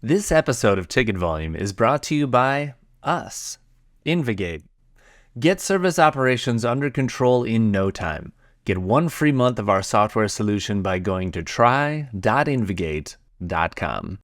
This episode of Ticket Volume is brought to you by us, Invigate. Get service operations under control in no time. Get one free month of our software solution by going to try.invigate.com.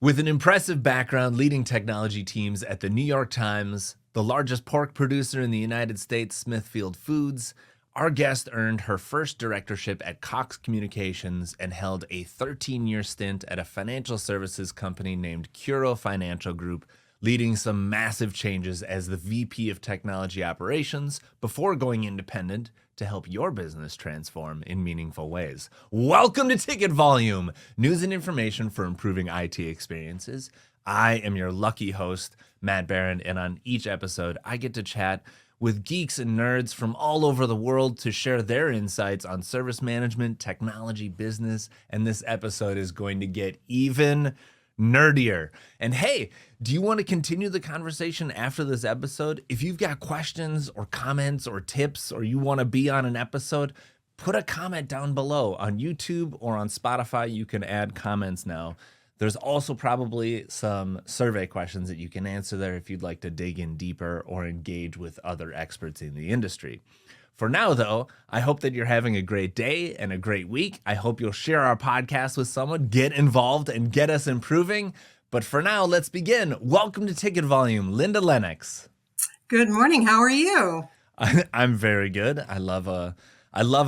With an impressive background leading technology teams at the New York Times, the largest pork producer in the United States, Smithfield Foods, our guest earned her first directorship at Cox Communications and held a 13-year stint at a financial services company named Curo Financial Group, leading some massive changes as the VP of Technology Operations before going independent to help your business transform in meaningful ways. Welcome to Ticket Volume, news and information for improving IT experiences. I am your lucky host, Matt Beran, and on each episode, I get to chat with geeks and nerds from all over the world to share their insights on service management, technology, business, and this episode is going to get even nerdier. And hey, do you want to continue the conversation after this episode? If you've got questions or comments or tips, or you want to be on an episode, put a comment down below on YouTube or on Spotify. You can add comments now. There's also probably some survey questions that you can answer there if you'd like to dig in deeper or engage with other experts in the industry. For now, though, I hope that you're having a great day and a great week. I hope you'll share our podcast with someone, get involved, and get us improving. But for now, let's begin. Welcome to Ticket Volume, Linda Lenox. Good morning. How are you? I'm very good. I love a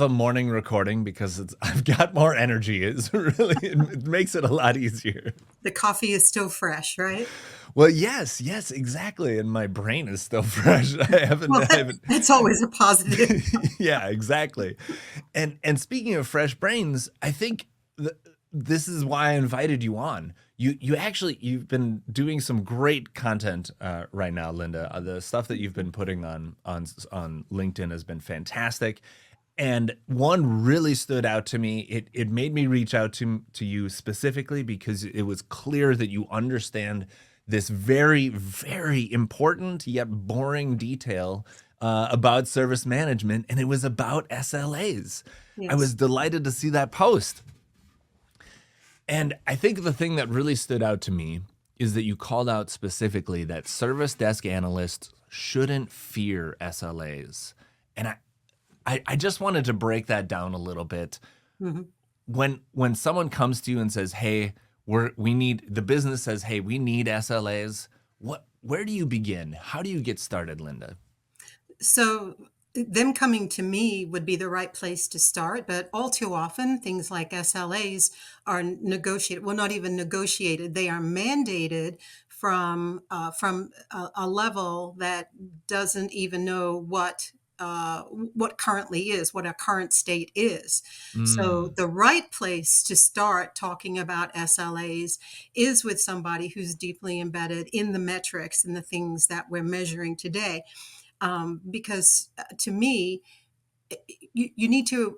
morning recording because I've got more energy. It makes it a lot easier. The coffee is still fresh, right? Well, yes, exactly. And my brain is still fresh. That's always a positive. Yeah, exactly. And speaking of fresh brains, I think this is why I invited you on. You've been doing some great content right now, Linda. The stuff that you've been putting on LinkedIn has been fantastic. And one really stood out to me. It made me reach out to you specifically because it was clear that you understand this very, very important yet boring detail about service management, and it was about SLAs. Yes. I was delighted to see that post. And I think the thing that really stood out to me is that you called out specifically that service desk analysts shouldn't fear SLAs. And I just wanted to break that down a little bit. Mm-hmm. When someone comes to you and says, "Hey, the business says, hey, we need SLAs," where do you begin? How do you get started, Linda? So them coming to me would be the right place to start, but all too often things like SLAs are negotiated. Well, not even negotiated. They are mandated from a level that doesn't even know what currently is, what our current state is. So the right place to start talking about SLAs is with somebody who's deeply embedded in the metrics and the things that we're measuring today. Because to me, you need to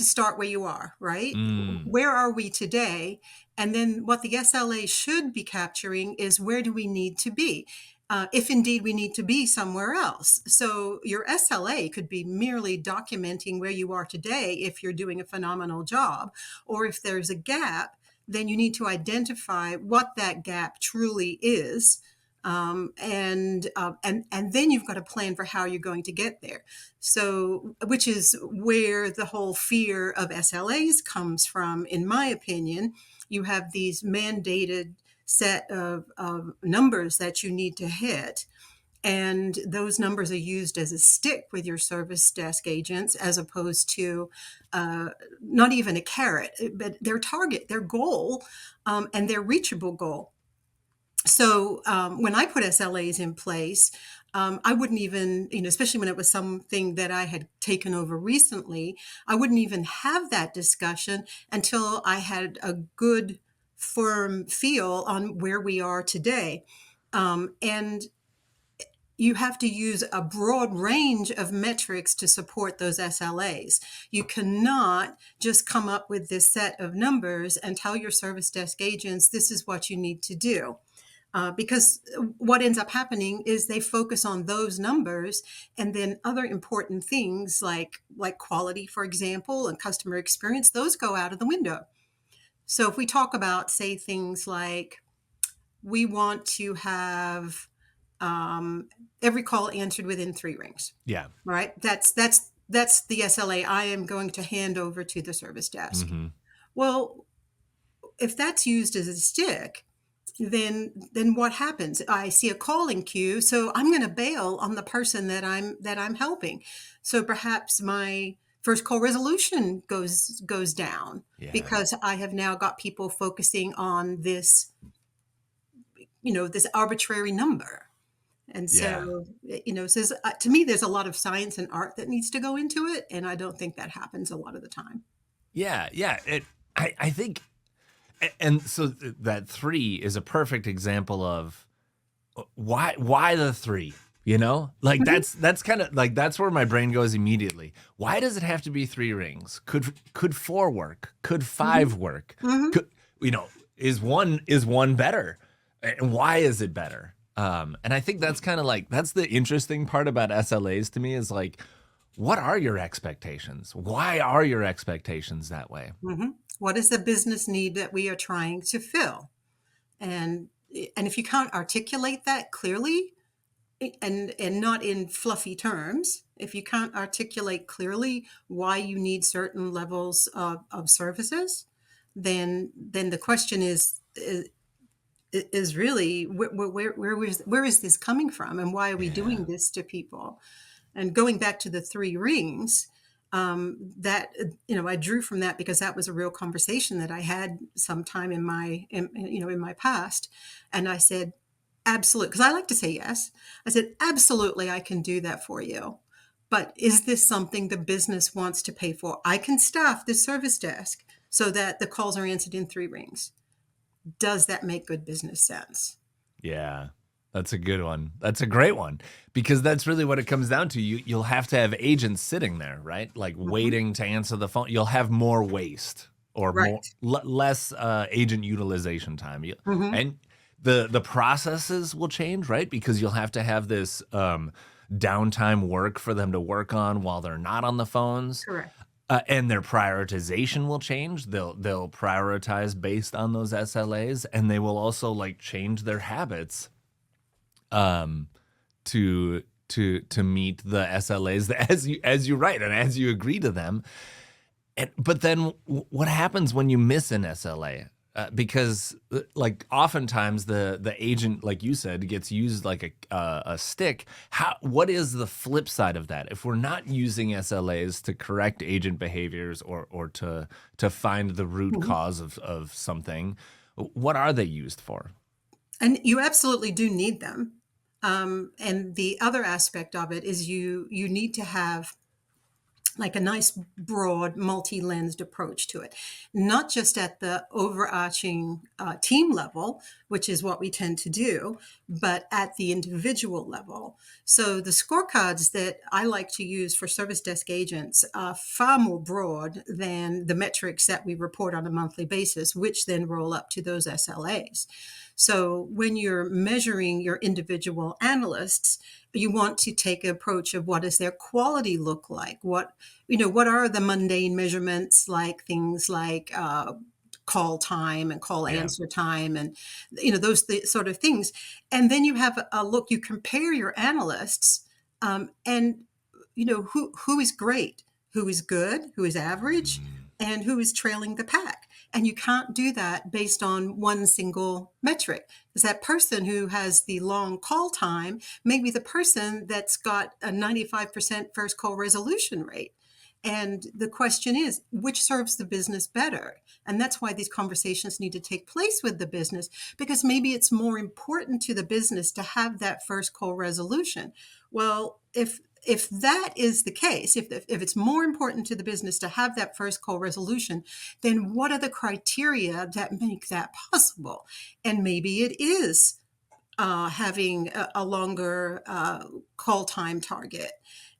start where you are, right? Where are we today? And then what the SLA should be capturing is where do we need to be? If indeed we need to be somewhere else. So your SLA could be merely documenting where you are today if you're doing a phenomenal job, or if there's a gap, then you need to identify what that gap truly is. And then you've got a plan for how you're going to get there. So, which is where the whole fear of SLAs comes from, in my opinion. You have these mandated set of numbers that you need to hit. And those numbers are used as a stick with your service desk agents, as opposed to not even a carrot, but their target, their goal, and their reachable goal. So when I put SLAs in place, I wouldn't even, especially when it was something that I had taken over recently, I wouldn't even have that discussion until I had a good firm feel on where we are today. And you have to use a broad range of metrics to support those SLAs. You cannot just come up with this set of numbers and tell your service desk agents, this is what you need to do. Because what ends up happening is they focus on those numbers, and then other important things like quality, for example, and customer experience, those go out of the window. So if we talk about, say, things like we want to have um, every call answered within 3 rings. Yeah. Right? That's the SLA I am going to hand over to the service desk. Hmm. Well, if that's used as a stick, then what happens? I see a calling queue, so I'm going to bail on the person that I'm helping. So perhaps my first call resolution goes down Yeah. because I have now got people focusing on this arbitrary number. And Yeah. so, to me, there's a lot of science and art that needs to go into it, and I don't think that happens a lot of the time. Yeah. Yeah. I think, and so that three is a perfect example of why the three, like Mhm, that's kind of like that's where my brain goes immediately. Why does it have to be 3 rings? Could four work? Could mhm, five work? mhm. Could, is one better? And why is it better? And I think that's kind of like that's the interesting part about SLAs to me is like, what are your expectations? Why are your expectations that way? Mhm. What is the business need that we are trying to fill? And and if you can't articulate that clearly, and not in fluffy terms, if you can't articulate clearly why you need certain levels of services, then the question is really where is this coming from, and why are we Yeah. doing this to people? And going back to the 3 rings, that I drew from that because that was a real conversation that I had sometime in my past, and I said, absolutely, because I like to say yes. I said, absolutely, I can do that for you. But is this something the business wants to pay for? I can staff the service desk so that the calls are answered in 3 rings. Does that make good business sense? Yeah. That's a good one. That's a great one because that's really what it comes down to. You'll have to have agents sitting there, right? Like Mhm. waiting to answer the phone. You'll have more waste or more Right. less agent utilization time. Hmm. And the processes will change, right? Because you'll have to have this downtime work for them to work on while they're not on the phones. Correct. And their prioritization will change. They'll prioritize based on those SLAs, and they will also like change their habits um, to meet the SLAs as you write and as you agree to them. And but then what happens when you miss an SLA? Because like oftentimes the agent, like you said, gets used like a stick. What is the flip side of that? If we're not using SLAs to correct agent behaviors or to find the root Mhm. cause of something, what are they used for? And you absolutely do need them. And the other aspect of it is you need to have like a nice broad multi-lensed approach to it, not just at the overarching team level, which is what we tend to do, but at the individual level. So the scorecards that I like to use for service desk agents are far more broad than the metrics that we report on a monthly basis, which then roll up to those SLAs. So when you're measuring your individual analysts, you want to take an approach of what does their quality look like? What are the mundane measurements, like things like call time and call Yeah. answer time, and those sort of things. And then you have a look, you compare your analysts, and who is great, who is good, who is average, Mm, and who is trailing the pack. And you can't do that based on one single metric, because that person who has the long call time may be the person that's got a 95% first call resolution rate. And the question is, which serves the business better? And that's why these conversations need to take place with the business, because maybe it's more important to the business to have that first call resolution. Well, if that is the case, if it's more important to the business to have that first call resolution, then what are the criteria that make that possible? And maybe it is having a longer call time target.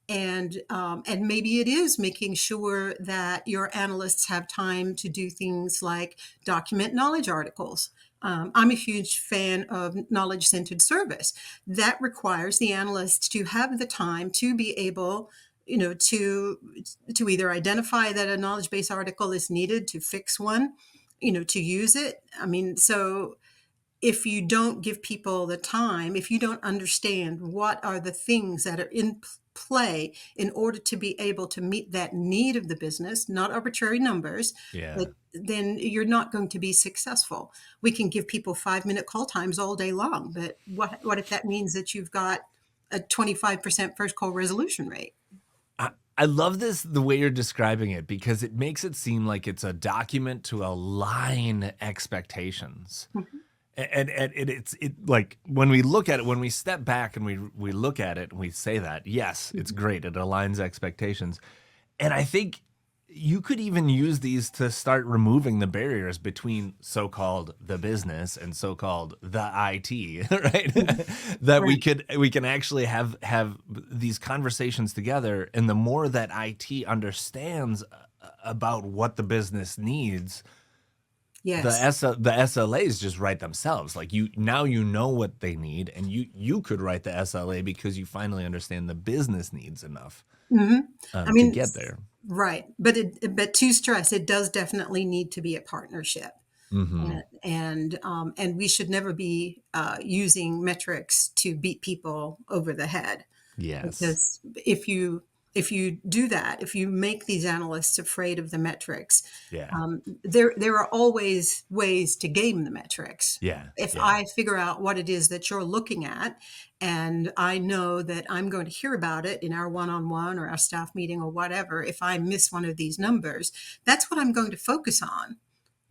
And maybe it is making sure that your analysts have time to do things like document knowledge articles. I'm a huge fan of knowledge centered service. That requires the analysts to have the time to be able, to either identify that a knowledge base article is needed, to fix one, to use it. I mean, so if you don't give people the time, if you don't understand what are the things that are in play in order to be able to meet that need of the business, not arbitrary numbers, Yeah. but then you're not going to be successful. We can give people 5-minute call times all day long, but what if that means that you've got a 25% first call resolution rate? I love this the way you're describing it because it makes it seem like it's a document to align expectations. Mhm. And it's like when we look at it, when we step back and we look at it and we say that, yes, it's Mhm. great. It aligns expectations. And I think you could even use these to start removing the barriers between so-called the business and so-called the IT, right? Mhm. That Right. we can actually have these conversations together, and the more that IT understands about what the business needs, Yes. the SLAs just write themselves. Like you now you know what they need, and you could write the SLA because you finally understand the business needs enough Mhm. I to mean, get there. right, but to stress, it does definitely need to be a partnership. Hmm. And we should never be using metrics to beat people over the head, Yes. because if you do that, if you make these analysts afraid of the metrics, Yeah. there are always ways to game the metrics. Yeah. If Yeah. I figure out what it is that you're looking at, and I know that I'm going to hear about it in our one-on-one or our staff meeting or whatever, if I miss one of these numbers, that's what I'm going to focus on.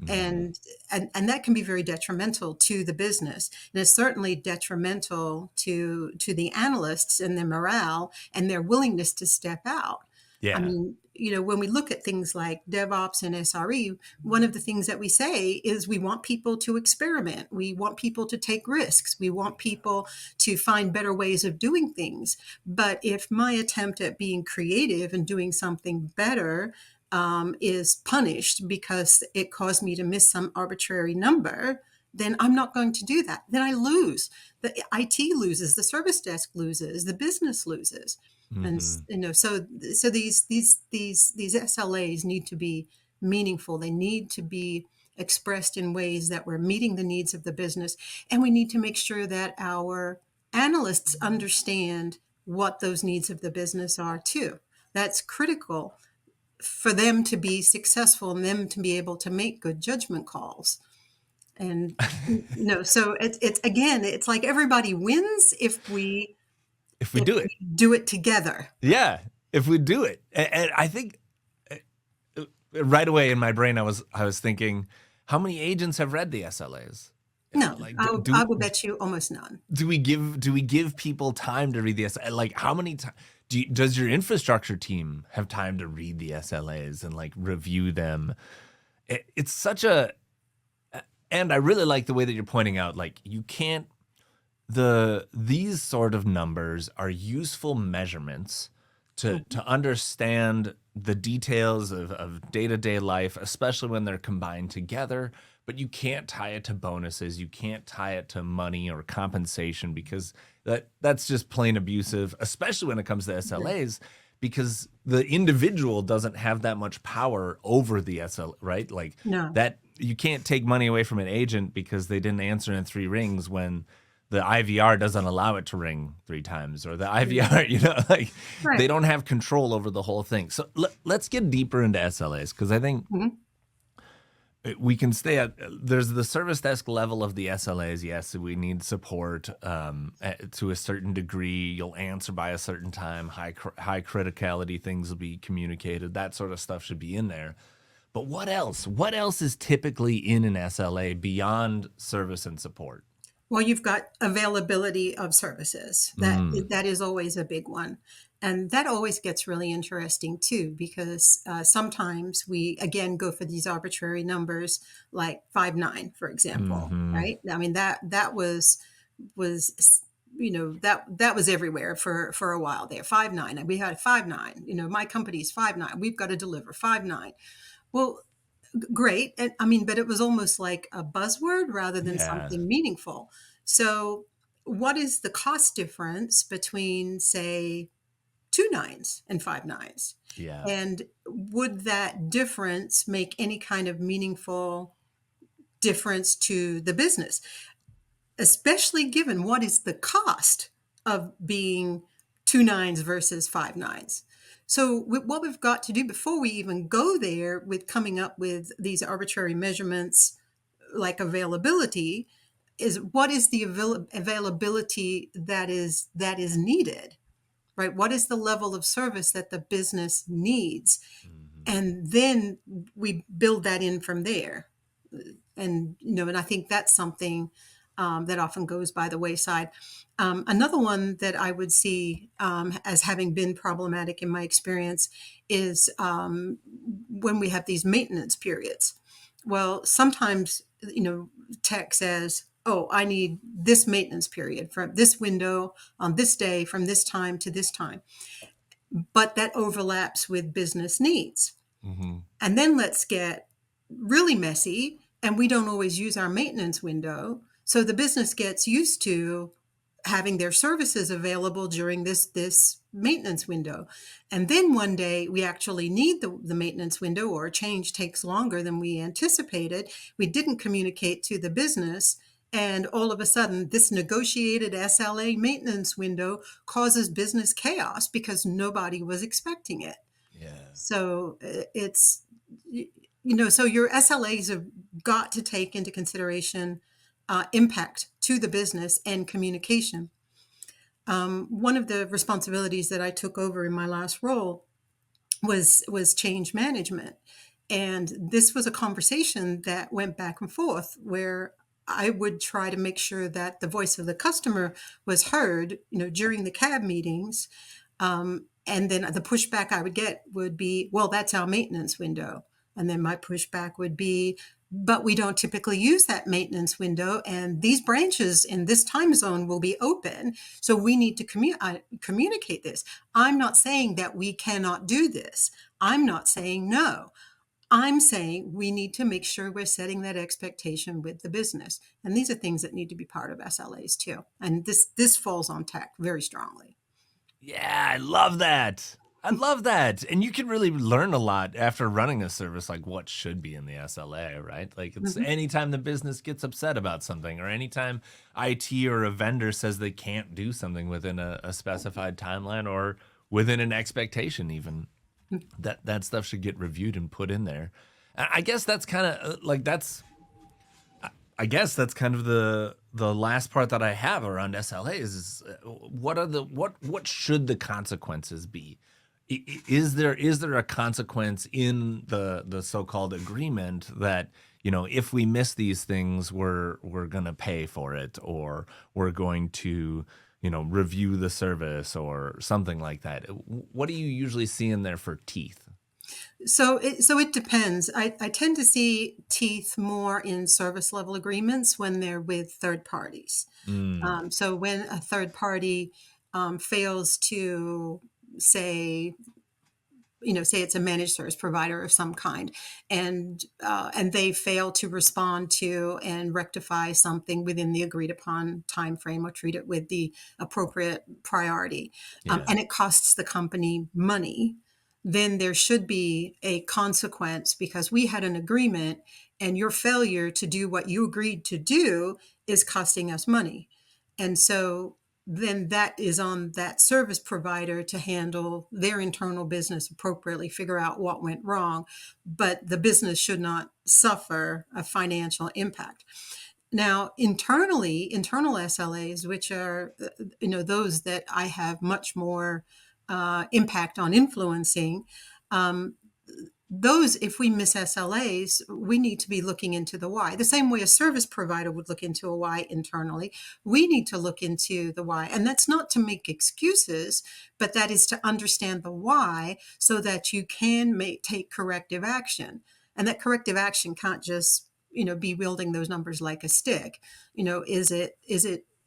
Hmm. And that can be very detrimental to the business, and it's certainly detrimental to the analysts and their morale and their willingness to step out. I Yeah. mean, when we look at things like DevOps and SRE, one of the things that we say is we want people to experiment, we want people to take risks, we want people to find better ways of doing things. But if my attempt at being creative and doing something better is punished because it caused me to miss some arbitrary number, then I'm not going to do that. Then I lose. The IT loses, the service desk loses, the business loses. And Hmm. so these SLAs need to be meaningful. They need to be expressed in ways that we're meeting the needs of the business, and we need to make sure that our analysts understand what those needs of the business are too. That's critical for them to be successful and them to be able to make good judgment calls. And so it's again, it's like everybody wins If we if do we it, do it together. yeah. If we do it, and I think right away in my brain, I was thinking, how many agents have read the SLAs? No, Like, I would bet you almost none. do we give people time to read the SLA? Like, how many times does your infrastructure team have time to read the SLAs and like review them? It's such a, and I really like the way that you're pointing out, like you can't these sort of numbers are useful measurements to Mhm. understand the details of day-to-day life, especially when they're combined together. But you can't tie it to bonuses. You can't tie it to money or compensation because that's just plain abusive, especially when it comes to Yeah. SLAs, because the individual doesn't have that much power over the SL, right? Like No. that you can't take money away from an agent because they didn't answer in 3 rings when the IVR doesn't allow it to ring 3 times, or the Yeah. IVR, like they Right. don't have control over the whole thing. So let's get deeper into SLAs because I think Mhm. we can stay at there's the service desk level of the SLAs. Yes, we need support to a certain degree. You'll answer by a certain time. High criticality things will be communicated. That sort of stuff should be in there. But what else? What else is typically in an SLA beyond service and support? Well, you've got availability of services. That Mm, that is always a big one. And that always gets really interesting too, because sometimes we again go for these arbitrary numbers like 5.9, for example, hmm. right? I mean that was that was everywhere for a while there. 5.9. We had 5.9. My company's 5.9. We've got to deliver 5.9. Well, great. And I mean, but it was almost like a buzzword rather than Yeah. something meaningful. So, what is the cost difference between, say, 2.9s and 5.9s? Yeah. And would that difference make any kind of meaningful difference to the business? especially given what is the cost of being 2 9s versus 5 9s. So what we've got to do before we even go there with coming up with these arbitrary measurements like availability is what is the availability that is needed, right? What is the level of service that the business needs? Mhm. And then we build that in from there. And I think that's something that often goes by the wayside. Another one that I would see as having been problematic in my experience is when we have these maintenance periods. Well, sometimes tech says, oh, I need this maintenance period from this window on this day from this time to this time, but that overlaps with business needs. Mhm. And then let's get really messy, and we don't always use our maintenance window. So the business gets used to having their services available during this maintenance window. And then one day we actually need the maintenance window, or a change takes longer than we anticipated. We didn't communicate to the business. And all of a sudden, this negotiated SLA maintenance window causes business chaos because nobody was expecting it. Yeah. So it's, so your SLAs have got to take into consideration impact to the business and communication. One of the responsibilities that I took over in my last role was change management, and this was a conversation that went back and forth where I would try to make sure that the voice of the customer was heard, during the cab meetings. And then the pushback I would get would be, well, that's our maintenance window. And then my pushback would be, but we don't typically use that maintenance window. And these branches in this time zone will be open. So we need to communicate this. I'm not saying that we cannot do this. I'm not saying no. I'm saying we need to make sure we're setting that expectation with the business. And these are things that need to be part of SLAs too. And this falls on tech very strongly. Yeah, I love that. I love that. And you can really learn a lot after running a service, like what should be in the SLA, right? Like it's Mhm. anytime the business gets upset about something, or anytime IT or a vendor says they can't do something within a specified timeline or within an expectation, even that stuff should get reviewed and put in there. I guess that's kind of like I guess that's kind of the last part that I have around SLAs is what are what should the consequences be? Is there a consequence in the so-called agreement that, if we miss these things, we're gonna pay for it, or we're going to, review the service or something like that? What do you usually see in there for teeth? So it depends. I tend to see teeth more in service level agreements when they're with third parties. Mm, So when a third party fails to say, say it's a managed service provider of some kind, and they fail to respond to and rectify something within the agreed upon time frame or treat it with the appropriate priority, yeah. and it costs the company money, then there should be a consequence because we had an agreement, and your failure to do what you agreed to do is costing us money. And so then that is on that service provider to handle their internal business appropriately, figure out what went wrong, but the business should not suffer a financial impact. Now, internal SLAs, which are those that I have much more impact on influencing, um, those, if we miss SLAs, we need to be looking into the why. The same way a service provider would look into a why internally, we need to look into the why. And that's not to make excuses, but that is to understand the why so that you can take corrective action. And that corrective action can't just, be wielding those numbers like a stick. Is it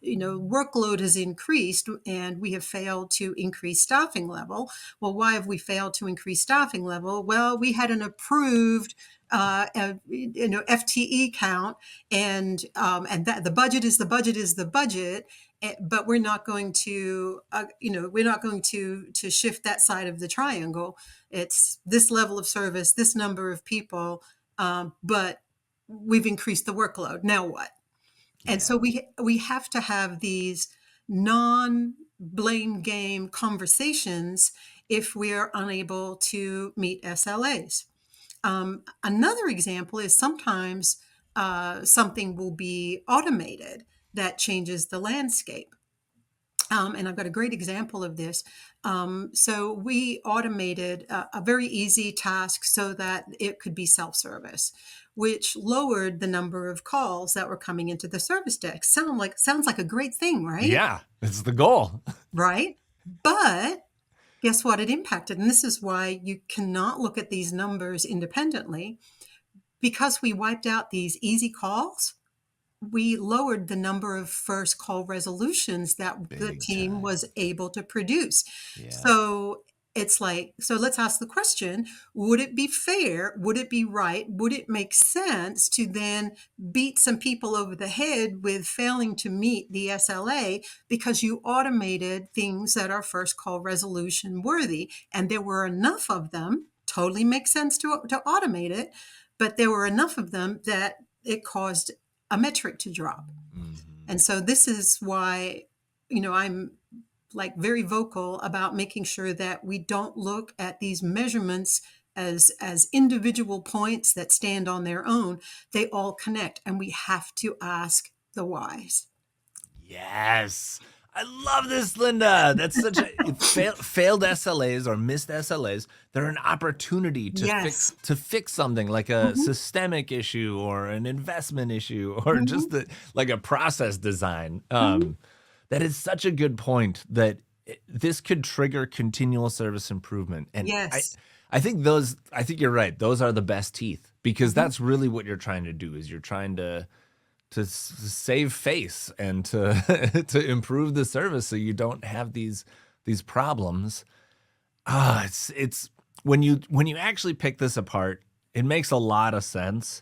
workload has increased and we have failed to increase staffing level. Well, why have we failed to increase staffing level? Well, we had an approved FTE count, and that the budget is the budget, but we're not going to to shift that side of the triangle. It's this level of service, this number of people, but we've increased the workload. Now what? And Yeah. so we have to have these non blame game conversations if we're unable to meet SLAs. Another example is sometimes something will be automated that changes the landscape. And I've got a great example of this. So we automated a very easy task so that it could be self-service, which lowered the number of calls that were coming into the service desk. Sounds like a great thing, right? Yeah. It's the goal. Right. But guess what? It impacted, and this is why you cannot look at these numbers independently. Because we wiped out these easy calls, we lowered the number of first call resolutions that the Big team time. was able to produce. Yeah. So it's like, so let's ask the question, would it be fair? Would it be right? Would it make sense to then beat some people over the head with failing to meet the SLA because you automated things that are first call resolution worthy? And there were enough of them, totally makes sense to automate it, but there were enough of them that it caused a metric to drop. Hmm. And so this is why, I'm like very vocal about making sure that we don't look at these measurements as individual points that stand on their own. They all connect, and we have to ask the whys. Yes. I love this, Linda. That's such a failed SLAs or missed SLAs. They're an opportunity to Yes. fix something like a Hmm. systemic issue or an investment issue or just Hmm. like a process design. Hmm. That is such a good point that this could trigger continual service improvement. And Yes. I think you're right. Those are the best teeth because Hmm. that's really what you're trying to do is you're trying to save face and to to improve the service so you don't have these problems. It's when you actually pick this apart, it makes a lot of sense.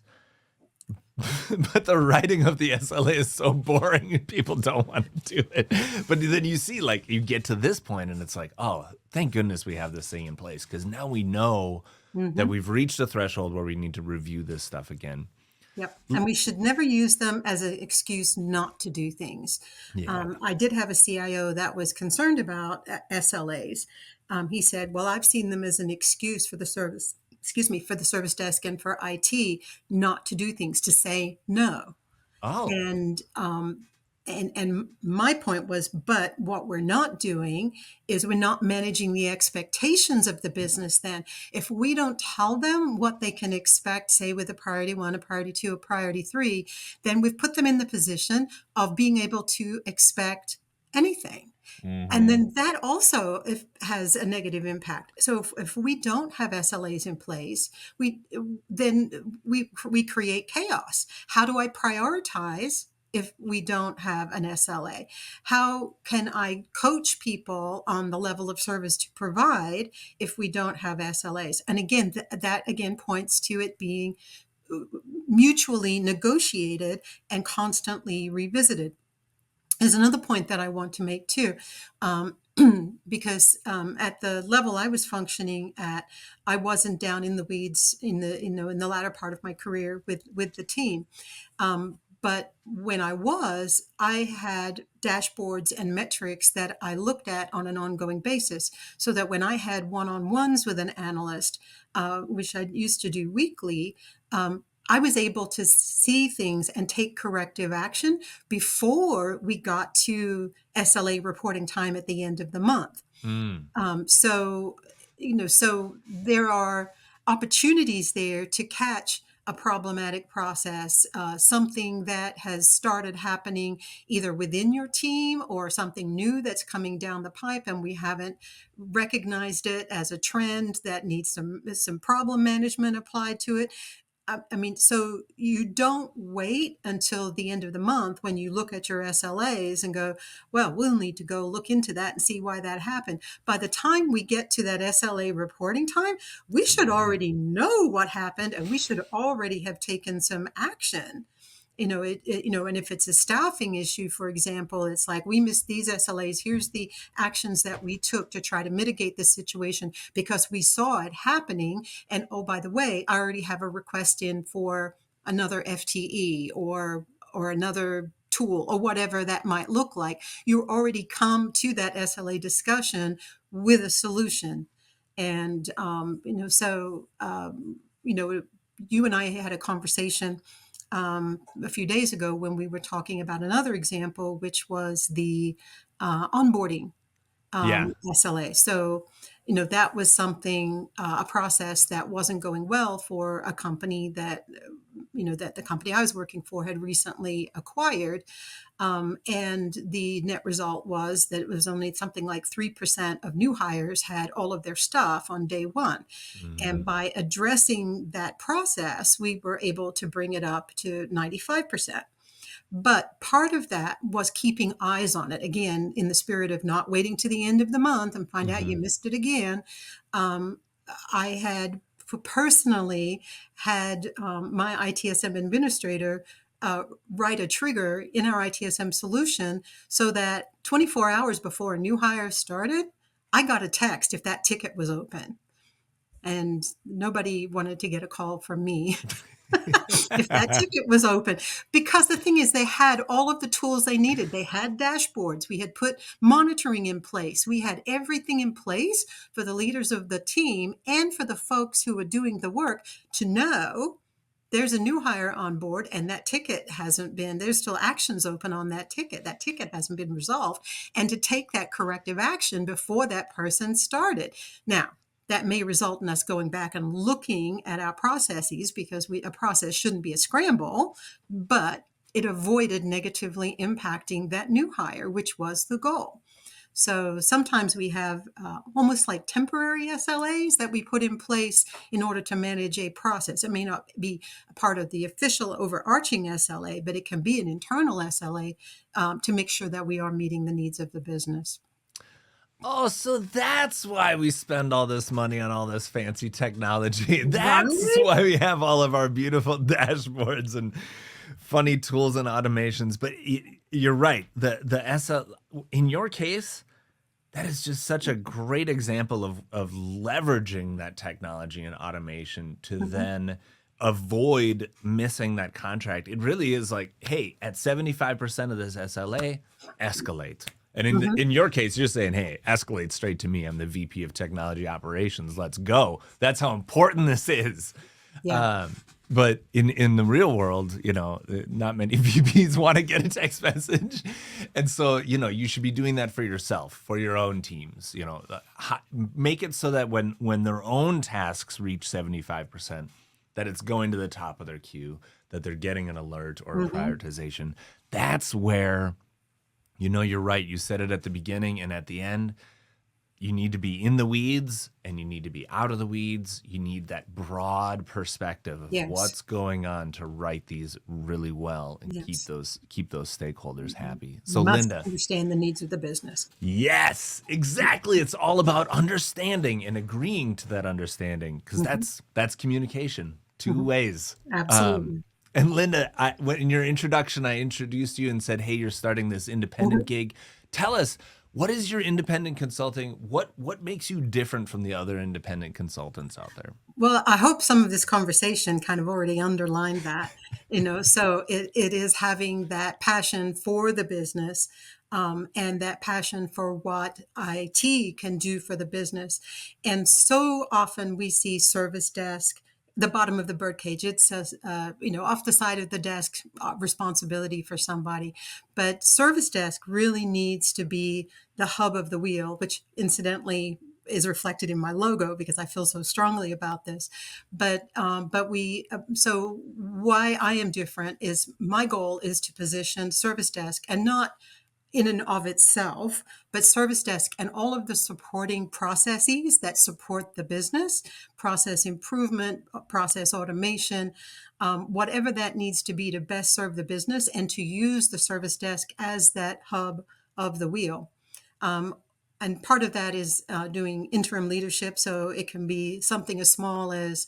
But the writing of the SLA is so boring and people don't want to do it. But then you see, like, you get to this point and it's like, oh, thank goodness we have this thing in place because now we know that Hmm. we've reached a threshold where we need to review this stuff again. Yep. And we should never use them as an excuse not to do things. Yeah. I did have a CIO that was concerned about SLAs. He said, well, I've seen them as an excuse for the service, excuse me, for the service desk and for IT not to do things, to say no. Oh. And and my point was, but what we're not doing is we're not managing the expectations of the business. Then if we don't tell them what they can expect, say with a priority one, a priority two, a priority three, then we've put them in the position of being able to expect anything. And Hmm. then that also has a negative impact. So if we don't have SLAs in place, we then we create chaos. How do I prioritize if we don't have an SLA? How can I coach people on the level of service to provide if we don't have SLAs? And again, that again points to it being mutually negotiated and constantly revisited. Is another point that I want to make too, because at the level I was functioning at, I wasn't down in the weeds in the latter part of my career with the team. But when I was, I had dashboards and metrics that I looked at on an ongoing basis, so that when I had one-on-ones with an analyst, which I used to do weekly, I was able to see things and take corrective action before we got to SLA reporting time at the end of the month. Mm. So, so there are opportunities there to catch a problematic process, something that has started happening either within your team or something new that's coming down the pipe, and we haven't recognized it as a trend that needs some problem management applied to it. I mean, so you don't wait until the end of the month when you look at your SLAs and go, well, we'll need to go look into that and see why that happened. By the time we get to that SLA reporting time, we should Yeah. already know what happened and we should already have taken some action. And if it's a staffing issue, for example, it's like we missed these SLAs. Here's the actions that we took to try to mitigate the situation because we saw it happening. And oh, by the way, I already have a request in for another FTE or another tool or whatever that might look like. You already come to that SLA discussion with a solution. And, you and I had a conversation a few days ago when we were talking about another example, which was the onboarding Yeah. SLA. So, that was something, a process that wasn't going well for a company that, that the company I was working for had recently acquired. And the net result was that it was only something like 3% of new hires had all of their stuff on day one. And Mhm. by addressing that process, we were able to bring it up to 95%. But part of that was keeping eyes on it. Again, in the spirit of not waiting to the end of the month and find out you Mhm. missed it again. Um, I had personally had my ITSM administrator write a trigger in our ITSM solution so that 24 hours before a new hire started, I got a text if that ticket was open. And nobody wanted to get a call from me if that ticket was open. Because the thing is, they had all of the tools they needed. They had dashboards. We had put monitoring in place. We had everything in place for the leaders of the team and for the folks who were doing the work to know there's a new hire on board and that ticket hasn't been, there's still actions open on that ticket. That ticket hasn't been resolved. And to take that corrective action before that person started. Now, that may result in us going back and looking at our processes because a process shouldn't be a scramble, but it avoided negatively impacting that new hire, which was the goal. So sometimes we have almost like temporary SLAs that we put in place in order to manage a process. It may not be a part of the official overarching SLA, but it can be an internal SLA to make sure that we are meeting the needs of the business. Oh, so that's why we spend all this money on all this fancy technology. That's Right? why we have all of our beautiful dashboards and funny tools and automations. But you're right. The SL in your case, that is just such a great example of leveraging that technology and automation to Mhm. then avoid missing that contract. It really is like, hey, at 75% of this SLA, escalate. And Mhm. in your case, you're saying, hey, escalate straight to me. I'm the VP of Technology Operations. Let's go. That's how important this is. Yeah. Um, but in the real world, not many VPs want to get a text message, and so you should be doing that for yourself, for your own teams. Make it so that when their own tasks reach 75%, that it's going to the top of their queue, that they're getting an alert or a Mhm. prioritization. That's where you're right. You said it at the beginning and at the end. You need to be in the weeds and you need to be out of the weeds. You need that broad perspective of Yes. what's going on to write these really well and keep Yes. those stakeholders Mhm. happy. So Must Linda, understand the needs of the business. yes, exactly. It's all about understanding and agreeing to that understanding because Mhm. that's communication two Mhm. ways. Um, Absolutely. and Linda, in your introduction, I introduced you and said, "Hey, you're starting this independent Mhm. gig. Tell us, what is your independent consulting? What makes you different from the other independent consultants out there?" Well, I hope some of this conversation kind of already underlined that, so it is having that passion for the business, and that passion for what IT can do for the business. And so often we see service desk, the bottom of the birdcage. It says, off the side of the desk, responsibility for somebody. But service desk really needs to be the hub of the wheel, which incidentally is reflected in my logo because I feel so strongly about this. But we so why I am different is my goal is to position service desk and not in and of itself, but service desk and all of the supporting processes that support the business, process improvement, process automation, whatever that needs to be to best serve the business and to use the service desk as that hub of the wheel. Um, and part of that is doing interim leadership. So it can be something as small as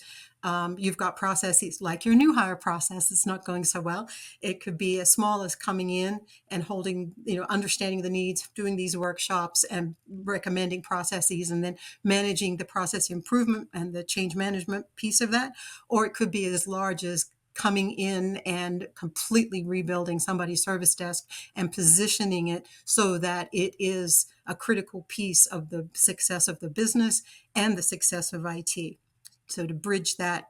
you've got processes like your new hire process is not going so well. It could be as small as coming in and holding, understanding the needs, doing these workshops and recommending processes, and then managing the process improvement and the change management piece of that. Or it could be as large as coming in and completely rebuilding somebody's service desk and positioning it so that it is a critical piece of the success of the business and the success of IT. So to bridge that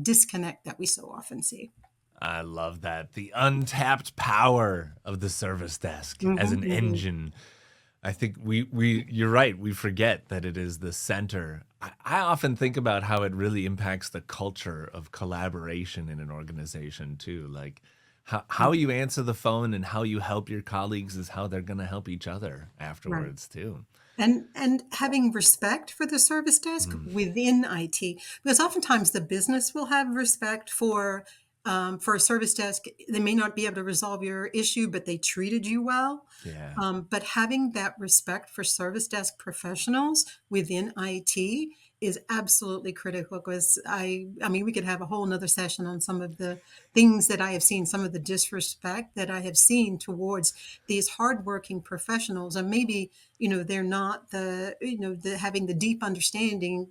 disconnect that we so often see. I love that. The untapped power of the service desk as an engine. I think you're right. We forget that it is the center. I often think about how it really impacts the culture of collaboration in an organization too. Like how you answer the phone and how you help your colleagues is how they're going to help each other Right. afterwards too. And having respect for the service desk within IT, because oftentimes the business will have respect for a service desk. They may not be able to resolve your issue, but they treated you well. Yeah. But having that respect for service desk professionals within IT is absolutely critical, because I mean, we could have a whole nother session on some of the things that I have seen, some of the disrespect that I have seen towards these hardworking professionals. And maybe, they're not the having the deep understanding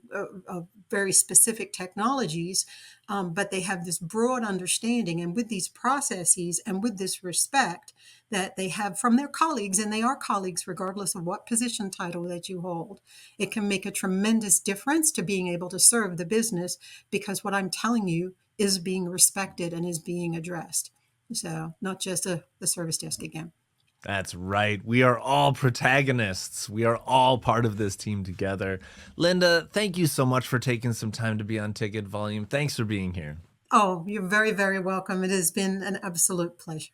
of very specific technologies, but they have this broad understanding, and with these processes and with this respect that they have from their colleagues, and they are colleagues regardless of what position title that you hold, it can make a tremendous difference to being able to serve the business, because what I'm telling you is being respected and is being addressed. So not just the service desk again. That's right. We are all protagonists. We are all part of this team together. Linda, thank you so much for taking some time to be on Ticket Volume. Thanks for being here. Oh, you're very, very welcome. It has been an absolute pleasure.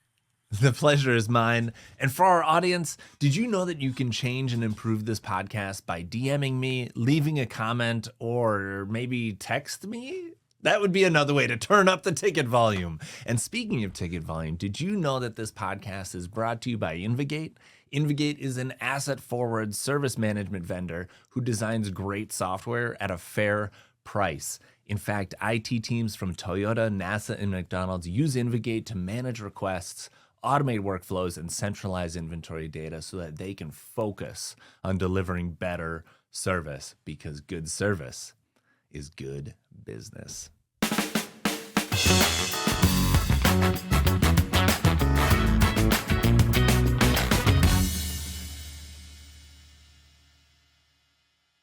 The pleasure is mine. And for our audience, did you know that you can change and improve this podcast by DMing me, leaving a comment, or maybe text me? That would be another way to turn up the ticket volume. And speaking of ticket volume, did you know that this podcast is brought to you by Invigate? Invigate is an asset-forward service management vendor who designs great software at a fair price. In fact, IT teams from Toyota, NASA, and McDonald's use Invigate to manage requests, automate workflows, and centralize inventory data so that they can focus on delivering better service, because good service is good business.